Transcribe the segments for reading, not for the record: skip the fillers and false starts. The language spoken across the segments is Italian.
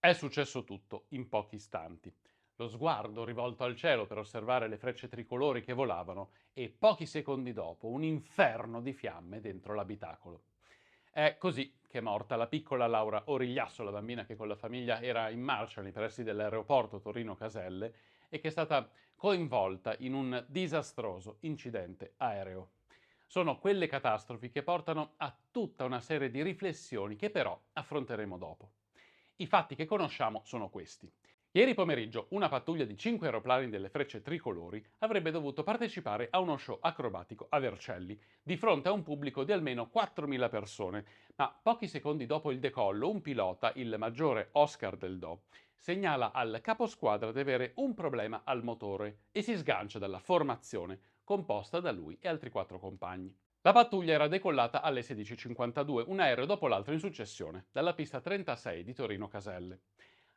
È successo tutto in pochi istanti. Lo sguardo rivolto al cielo per osservare le frecce tricolori che volavano e pochi secondi dopo un inferno di fiamme dentro l'abitacolo. È così che è morta la piccola Laura Origliasso, la bambina che con la famiglia era in marcia nei pressi dell'aeroporto Torino-Caselle e che è stata coinvolta in un disastroso incidente aereo. Sono quelle catastrofi che portano a tutta una serie di riflessioni che però affronteremo dopo. I fatti che conosciamo sono questi. Ieri pomeriggio una pattuglia di 5 aeroplani delle Frecce Tricolori avrebbe dovuto partecipare a uno show acrobatico a Vercelli, di fronte a un pubblico di almeno 4.000 persone, ma pochi secondi dopo il decollo un pilota, il maggiore Oscar Del Do, segnala al caposquadra di avere un problema al motore e si sgancia dalla formazione composta da lui e altri 4 compagni. La pattuglia era decollata alle 16:52, un aereo dopo l'altro in successione, dalla pista 36 di Torino Caselle.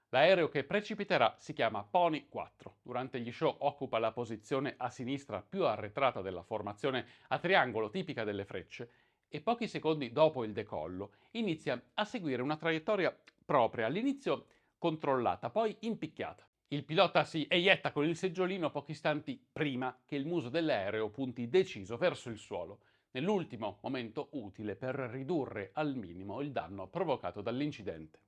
L'aereo che precipiterà si chiama Pony 4. Durante gli show occupa la posizione a sinistra più arretrata della formazione a triangolo tipica delle Frecce e pochi secondi dopo il decollo inizia a seguire una traiettoria propria, all'inizio controllata, poi impicchiata. Il pilota si eietta con il seggiolino pochi istanti prima che il muso dell'aereo punti deciso verso il suolo, nell'ultimo momento utile per ridurre al minimo il danno provocato dall'incidente.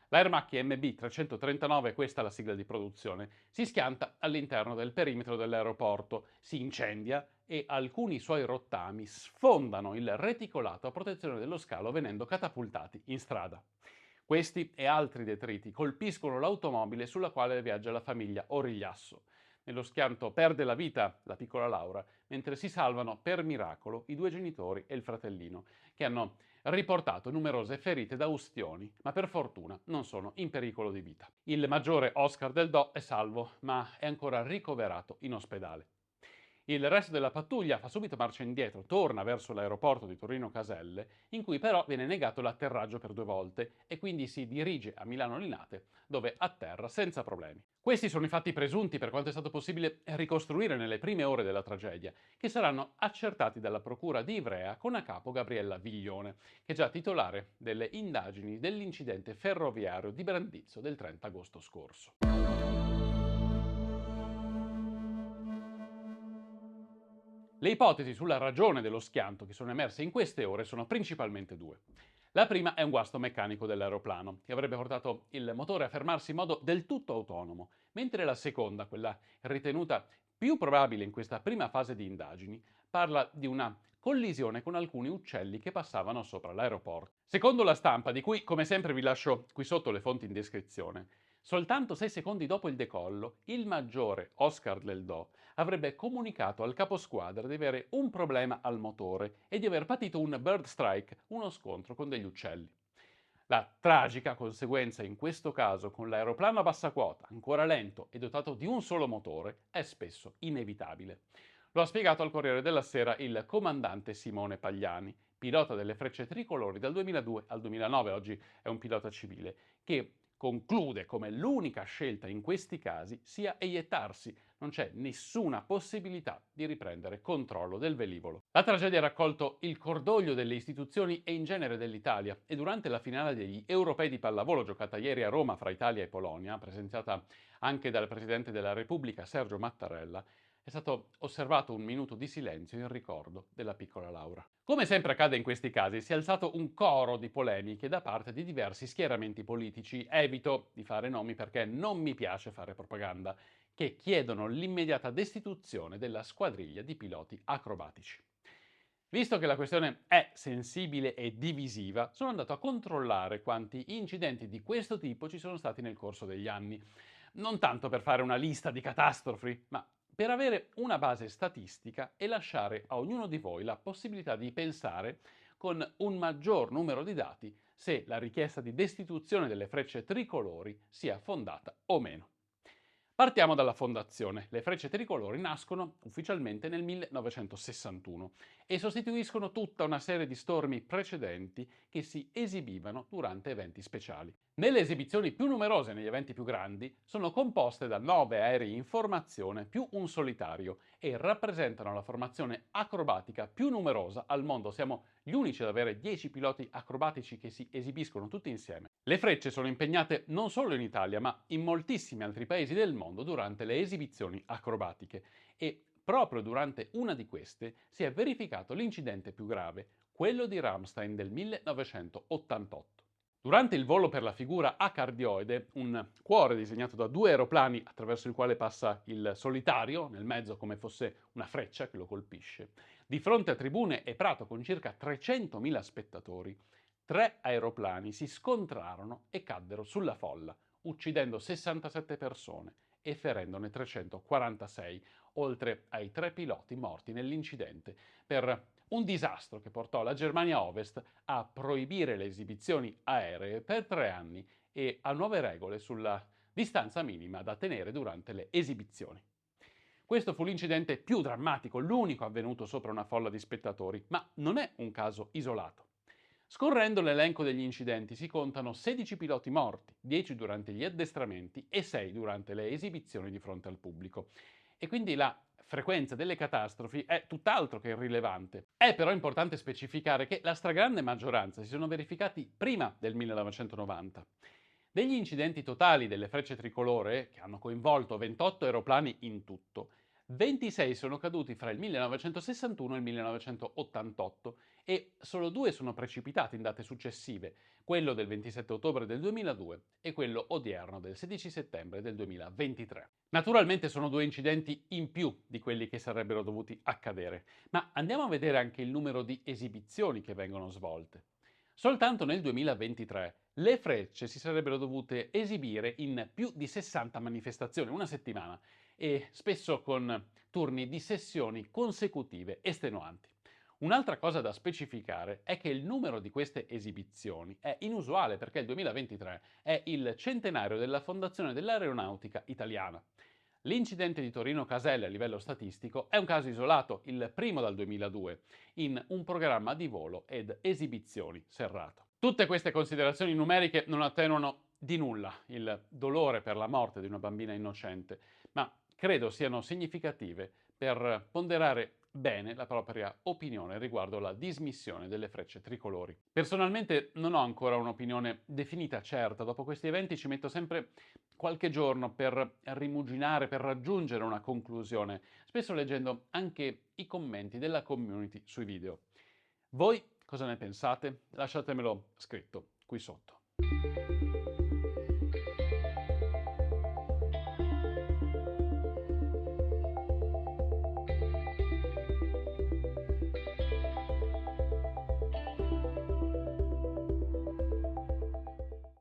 L'Aermacchi MB339, questa è la sigla di produzione, si schianta all'interno del perimetro dell'aeroporto, si incendia e alcuni suoi rottami sfondano il reticolato a protezione dello scalo venendo catapultati in strada. Questi e altri detriti colpiscono l'automobile sulla quale viaggia la famiglia Origliasso. Nello schianto perde la vita la piccola Laura, mentre si salvano per miracolo i due genitori e il fratellino, che hanno riportato numerose ferite da ustioni, ma per fortuna non sono in pericolo di vita. Il maggiore Oscar Del Do è salvo, ma è ancora ricoverato in ospedale. Il resto della pattuglia fa subito marcia indietro, torna verso l'aeroporto di Torino Caselle, in cui però viene negato l'atterraggio per 2 volte e quindi si dirige a Milano Linate, dove atterra senza problemi. Questi sono i fatti presunti per quanto è stato possibile ricostruire nelle prime ore della tragedia, che saranno accertati dalla procura di Ivrea con a capo Gabriella Viglione, che è già titolare delle indagini dell'incidente ferroviario di Brandizzo del 30 agosto scorso. Le ipotesi sulla ragione dello schianto che sono emerse in queste ore sono principalmente due. La prima è un guasto meccanico dell'aeroplano, che avrebbe portato il motore a fermarsi in modo del tutto autonomo, mentre la seconda, quella ritenuta più probabile in questa prima fase di indagini, parla di una collisione con alcuni uccelli che passavano sopra l'aeroporto. Secondo la stampa, di cui come sempre vi lascio qui sotto le fonti in descrizione, soltanto 6 secondi dopo il decollo, il maggiore Oscar Del Do avrebbe comunicato al caposquadra di avere un problema al motore e di aver patito un bird strike, uno scontro con degli uccelli. La tragica conseguenza in questo caso con l'aeroplano a bassa quota, ancora lento e dotato di un solo motore, è spesso inevitabile. Lo ha spiegato al Corriere della Sera il comandante Simone Pagliani, pilota delle Frecce Tricolori dal 2002 al 2009, oggi è un pilota civile, che conclude come l'unica scelta in questi casi sia eiettarsi, non c'è nessuna possibilità di riprendere controllo del velivolo. La tragedia ha raccolto il cordoglio delle istituzioni e in genere dell'Italia e durante la finale degli europei di pallavolo giocata ieri a Roma fra Italia e Polonia, presenziata anche dal Presidente della Repubblica Sergio Mattarella, è stato osservato un minuto di silenzio in ricordo della piccola Laura. Come sempre accade in questi casi, si è alzato un coro di polemiche da parte di diversi schieramenti politici, evito di fare nomi perché non mi piace fare propaganda, che chiedono l'immediata destituzione della squadriglia di piloti acrobatici. Visto che la questione è sensibile e divisiva, sono andato a controllare quanti incidenti di questo tipo ci sono stati nel corso degli anni. Non tanto per fare una lista di catastrofi, ma per avere una base statistica e lasciare a ognuno di voi la possibilità di pensare con un maggior numero di dati se la richiesta di destituzione delle frecce tricolori sia fondata o meno. Partiamo dalla fondazione. Le Frecce Tricolori nascono ufficialmente nel 1961 e sostituiscono tutta una serie di stormi precedenti che si esibivano durante eventi speciali. Nelle esibizioni più numerose e negli eventi più grandi sono composte da 9 aerei in formazione più un solitario e rappresentano la formazione acrobatica più numerosa al mondo. Siamo gli unici ad avere 10 piloti acrobatici che si esibiscono tutti insieme Le frecce sono impegnate non solo in Italia, ma in moltissimi altri paesi del mondo durante le esibizioni acrobatiche e proprio durante una di queste si è verificato l'incidente più grave, quello di Ramstein del 1988. Durante il volo per la figura a cardioide, un cuore disegnato da due aeroplani attraverso il quale passa il solitario, nel mezzo come fosse una freccia che lo colpisce, di fronte a tribune e prato con circa 300.000 spettatori, tre aeroplani si scontrarono e caddero sulla folla, uccidendo 67 persone e ferendone 346, oltre ai tre piloti morti nell'incidente, per un disastro che portò la Germania Ovest a proibire le esibizioni aeree per 3 anni e a nuove regole sulla distanza minima da tenere durante le esibizioni. Questo fu l'incidente più drammatico, l'unico avvenuto sopra una folla di spettatori, ma non è un caso isolato. Scorrendo l'elenco degli incidenti si contano 16 piloti morti, 10 durante gli addestramenti e 6 durante le esibizioni di fronte al pubblico. E quindi la frequenza delle catastrofi è tutt'altro che irrilevante. È però importante specificare che la stragrande maggioranza si sono verificati prima del 1990. Degli incidenti totali delle frecce tricolore, che hanno coinvolto 28 aeroplani in tutto, 26 sono caduti fra il 1961 e il 1988 e solo due sono precipitati in date successive, quello del 27 ottobre del 2002 e quello odierno del 16 settembre del 2023. Naturalmente sono due incidenti in più di quelli che sarebbero dovuti accadere, ma andiamo a vedere anche il numero di esibizioni che vengono svolte. Soltanto nel 2023 le frecce si sarebbero dovute esibire in più di 60 manifestazioni, una settimana, e spesso con turni di sessioni consecutive estenuanti. Un'altra cosa da specificare è che il numero di queste esibizioni è inusuale perché il 2023 è il centenario della fondazione dell'aeronautica italiana. L'incidente di Torino Caselle a livello statistico è un caso isolato, il primo dal 2002, in un programma di volo ed esibizioni serrato. Tutte queste considerazioni numeriche non attenuano di nulla il dolore per la morte di una bambina innocente, ma credo siano significative per ponderare bene la propria opinione riguardo la dismissione delle frecce tricolori. Personalmente non ho ancora un'opinione definita certa, dopo questi eventi ci metto sempre qualche giorno per rimuginare, per raggiungere una conclusione, spesso leggendo anche i commenti della community sui video. Voi cosa ne pensate? Lasciatemelo scritto qui sotto.